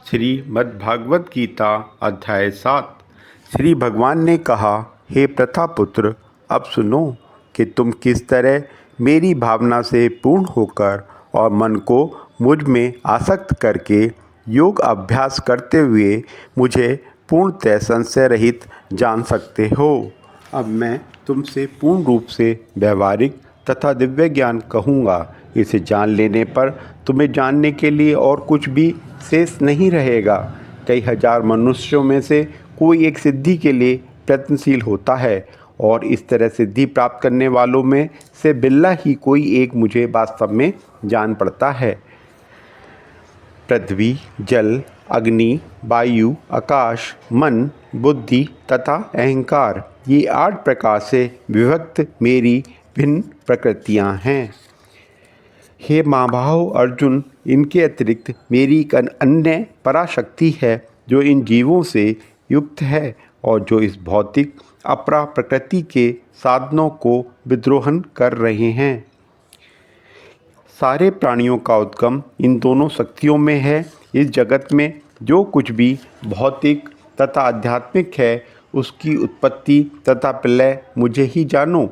श्रीमद्भागवत गीता अध्याय 7। श्री भगवान ने कहा, हे प्रथापुत्र, अब सुनो कि तुम किस तरह मेरी भावना से पूर्ण होकर और मन को मुझ में आसक्त करके योग अभ्यास करते हुए मुझे पूर्णतः संशय रहित जान सकते हो। अब मैं तुमसे पूर्ण रूप से व्यवहारिक तथा दिव्य ज्ञान कहूँगा। इसे जान लेने पर तुम्हें जानने के लिए और कुछ भी शेष नहीं रहेगा। कई हजार मनुष्यों में से कोई एक सिद्धि के लिए प्रयत्नशील होता है और इस तरह सिद्धि प्राप्त करने वालों में से बिल्ला ही कोई एक मुझे वास्तव में जान पड़ता है। पृथ्वी, जल, अग्नि, वायु, आकाश, मन, बुद्धि तथा अहंकार, ये 8 प्रकार से विभक्त मेरी भिन्न प्रकृतियाँ हैं। हे महाबाहो अर्जुन, इनके अतिरिक्त मेरी एक अन्य पराशक्ति है जो इन जीवों से युक्त है और जो इस भौतिक अपरा प्रकृति के साधनों को विद्रोहन कर रहे हैं। सारे प्राणियों का उद्गम इन दोनों शक्तियों में है। इस जगत में जो कुछ भी भौतिक तथा आध्यात्मिक है उसकी उत्पत्ति तथा प्रलय मुझे ही जानो।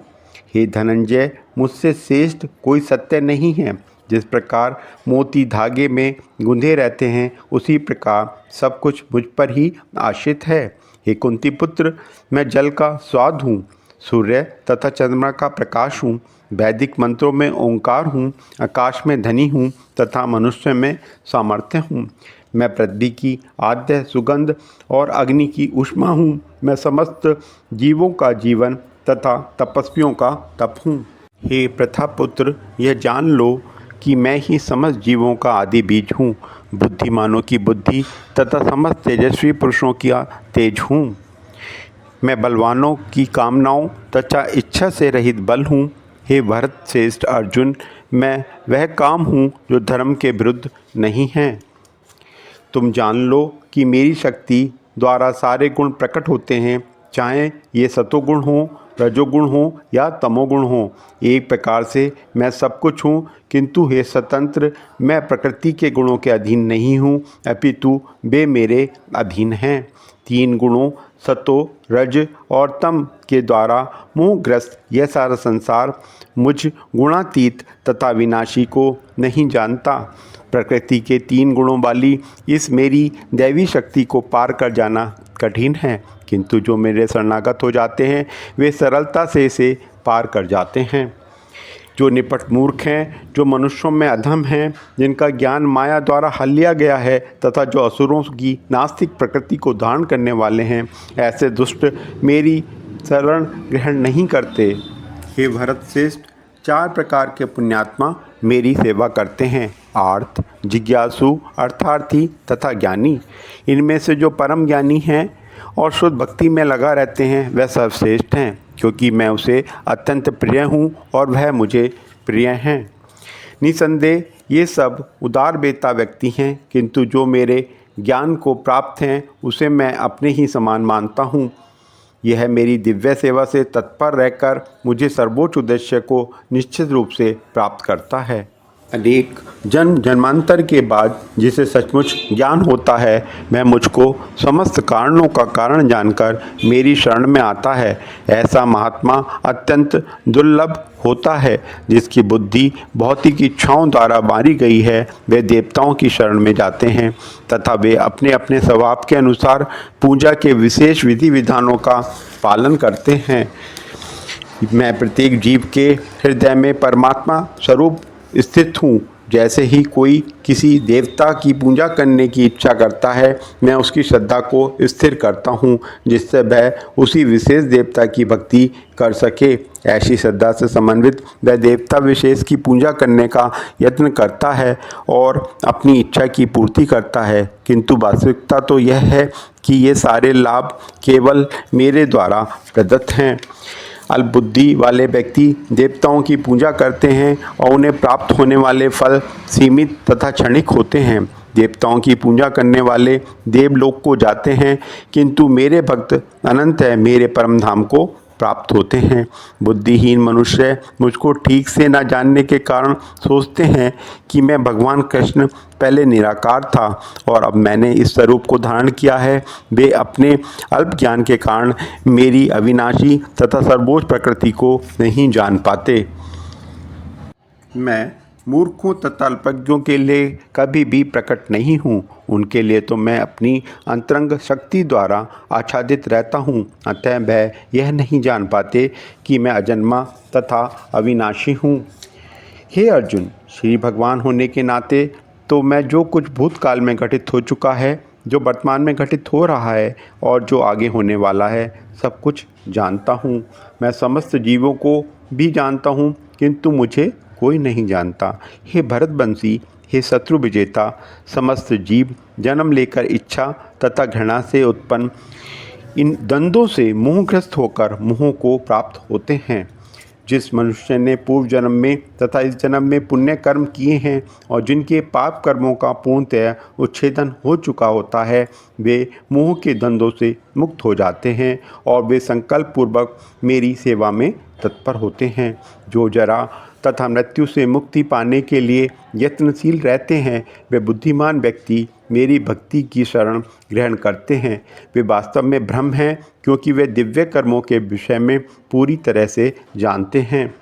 हे धनंजय, मुझसे श्रेष्ठ कोई सत्य नहीं है। जिस प्रकार मोती धागे में गुंधे रहते हैं उसी प्रकार सब कुछ मुझ पर ही आश्रित है। हे कुंती पुत्र, मैं जल का स्वाद हूँ, सूर्य तथा चंद्रमा का प्रकाश हूँ, वैदिक मंत्रों में ओंकार हूँ, आकाश में ध्वनि हूँ तथा मनुष्य में सामर्थ्य हूँ। मैं पृथ्वी की आद्य सुगंध और अग्नि की ऊष्मा हूँ। मैं समस्त जीवों का जीवन तथा तपस्वियों का तप हूँ। हे प्रथापुत्र, यह जान लो कि मैं ही समस्त जीवों का आदि बीज हूँ, बुद्धिमानों की बुद्धि तथा समस्त तेजस्वी पुरुषों का तेज हूँ। मैं बलवानों की कामनाओं तथा इच्छा से रहित बल हूँ। हे भरत श्रेष्ठ अर्जुन, मैं वह काम हूँ जो धर्म के विरुद्ध नहीं है। तुम जान लो कि मेरी शक्ति द्वारा सारे गुण प्रकट होते हैं, चाहे ये सतोगुण हो, रजोगुण हो या तमोगुण हो। एक प्रकार से मैं सब कुछ हूँ, किंतु हे स्वतंत्र, मैं प्रकृति के गुणों के अधीन नहीं हूँ, अपितु वे मेरे अधीन हैं। 3 गुणों सतो, रज और तम के द्वारा मोहग्रस्त यह सारा संसार मुझ गुणातीत तथा विनाशी को नहीं जानता। प्रकृति के 3 गुणों वाली इस मेरी दैवी शक्ति को पार कर जाना कठिन है, किंतु जो मेरे शरणागत हो जाते हैं वे सरलता से इसे पार कर जाते हैं। जो निपट मूर्ख हैं, जो मनुष्यों में अधम हैं, जिनका ज्ञान माया द्वारा हल लिया गया है तथा जो असुरों की नास्तिक प्रकृति को धारण करने वाले हैं, ऐसे दुष्ट मेरी शरण ग्रहण नहीं करते। हे भरत श्रेष्ठ, 4 प्रकार के पुण्यात्मा मेरी सेवा करते हैं, आर्त, जिज्ञासु, अर्थार्थी तथा ज्ञानी। इनमें से जो परम ज्ञानी हैं और शुद्ध भक्ति में लगा रहते हैं वह सर्वश्रेष्ठ हैं, क्योंकि मैं उसे अत्यंत प्रिय हूँ और वह मुझे प्रिय हैं। निसंदेह ये सब उदार बेता व्यक्ति हैं, किंतु जो मेरे ज्ञान को प्राप्त हैं उसे मैं अपने ही समान मानता हूँ। यह मेरी दिव्य सेवा से तत्पर रहकर मुझे सर्वोच्च उद्देश्य को निश्चित रूप से प्राप्त करता है। अनेक जन्मांतर के बाद जिसे सचमुच ज्ञान होता है वह मुझको समस्त कारणों का कारण जानकर मेरी शरण में आता है। ऐसा महात्मा अत्यंत दुर्लभ होता है। जिसकी बुद्धि भौतिक इच्छाओं द्वारा मारी गई है वे देवताओं की शरण में जाते हैं तथा वे अपने अपने स्वभाव के अनुसार पूजा के विशेष विधि विधानों का पालन करते हैं। मैं प्रत्येक जीव के हृदय में परमात्मा स्वरूप स्थित हूँ। जैसे ही कोई किसी देवता की पूजा करने की इच्छा करता है मैं उसकी श्रद्धा को स्थिर करता हूँ, जिससे वह उसी विशेष देवता की भक्ति कर सके। ऐसी श्रद्धा से समन्वित वह देवता विशेष की पूजा करने का यत्न करता है और अपनी इच्छा की पूर्ति करता है, किंतु वास्तविकता तो यह है कि ये सारे लाभ केवल मेरे द्वारा प्रदत्त हैं। अल्पबुद्धि वाले व्यक्ति देवताओं की पूजा करते हैं और उन्हें प्राप्त होने वाले फल सीमित तथा क्षणिक होते हैं। देवताओं की पूजा करने वाले देवलोक को जाते हैं, किंतु मेरे भक्त अनंत है मेरे परम धाम को प्राप्त होते हैं। बुद्धिहीन मनुष्य मुझको ठीक से न जानने के कारण सोचते हैं कि मैं भगवान कृष्ण पहले निराकार था और अब मैंने इस स्वरूप को धारण किया है। वे अपने अल्प ज्ञान के कारण मेरी अविनाशी तथा सर्वोच्च प्रकृति को नहीं जान पाते। मैं मूर्खों तथा अल्पज्ञों के लिए कभी भी प्रकट नहीं हूँ। उनके लिए तो मैं अपनी अंतरंग शक्ति द्वारा आच्छादित रहता हूँ, अतः वह यह नहीं जान पाते कि मैं अजन्मा तथा अविनाशी हूँ। हे अर्जुन, श्री भगवान होने के नाते तो मैं जो कुछ भूतकाल में घटित हो चुका है, जो वर्तमान में घटित हो रहा है और जो आगे होने वाला है, सब कुछ जानता हूँ। मैं समस्त जीवों को भी जानता हूँ, किंतु मुझे कोई नहीं जानता। हे भरतवंशी, हे शत्रु विजेता, समस्त जीव जन्म लेकर इच्छा तथा घृणा से उत्पन्न इन द्वंद्वों से मोहग्रस्त होकर मोह को प्राप्त होते हैं। जिस मनुष्य ने पूर्व जन्म में तथा इस जन्म में पुण्य कर्म किए हैं और जिनके पाप कर्मों का पूर्णतः उच्छेदन हो चुका होता है, वे मोह के द्वंद्वों से मुक्त हो जाते हैं और वे संकल्प पूर्वक मेरी सेवा में तत्पर होते हैं। जो जरा तथा मृत्यु से मुक्ति पाने के लिए यत्नशील रहते हैं, वे बुद्धिमान व्यक्ति मेरी भक्ति की शरण ग्रहण करते हैं। वे वास्तव में ब्रह्म हैं, क्योंकि वे दिव्य कर्मों के विषय में पूरी तरह से जानते हैं।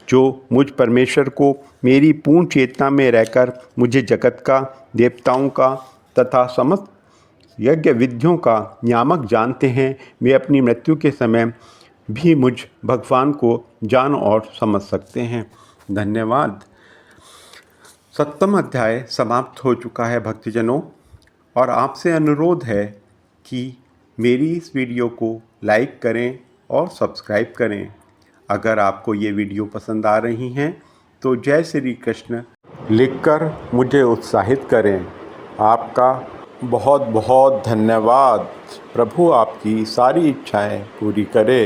जो मुझ परमेश्वर को मेरी पूर्ण चेतना में रहकर मुझे जगत का, देवताओं का तथा समस्त यज्ञ विधियों का नियामक जानते हैं, वे अपनी मृत्यु के समय भी मुझ भगवान को जान और समझ सकते हैं। धन्यवाद। 7वां अध्याय समाप्त हो चुका है भक्तजनों, और आपसे अनुरोध है कि मेरी इस वीडियो को लाइक करें और सब्सक्राइब करें। अगर आपको ये वीडियो पसंद आ रही हैं तो जय श्री कृष्ण लिखकर मुझे उत्साहित करें। आपका बहुत बहुत धन्यवाद। प्रभु आपकी सारी इच्छाएं पूरी करे।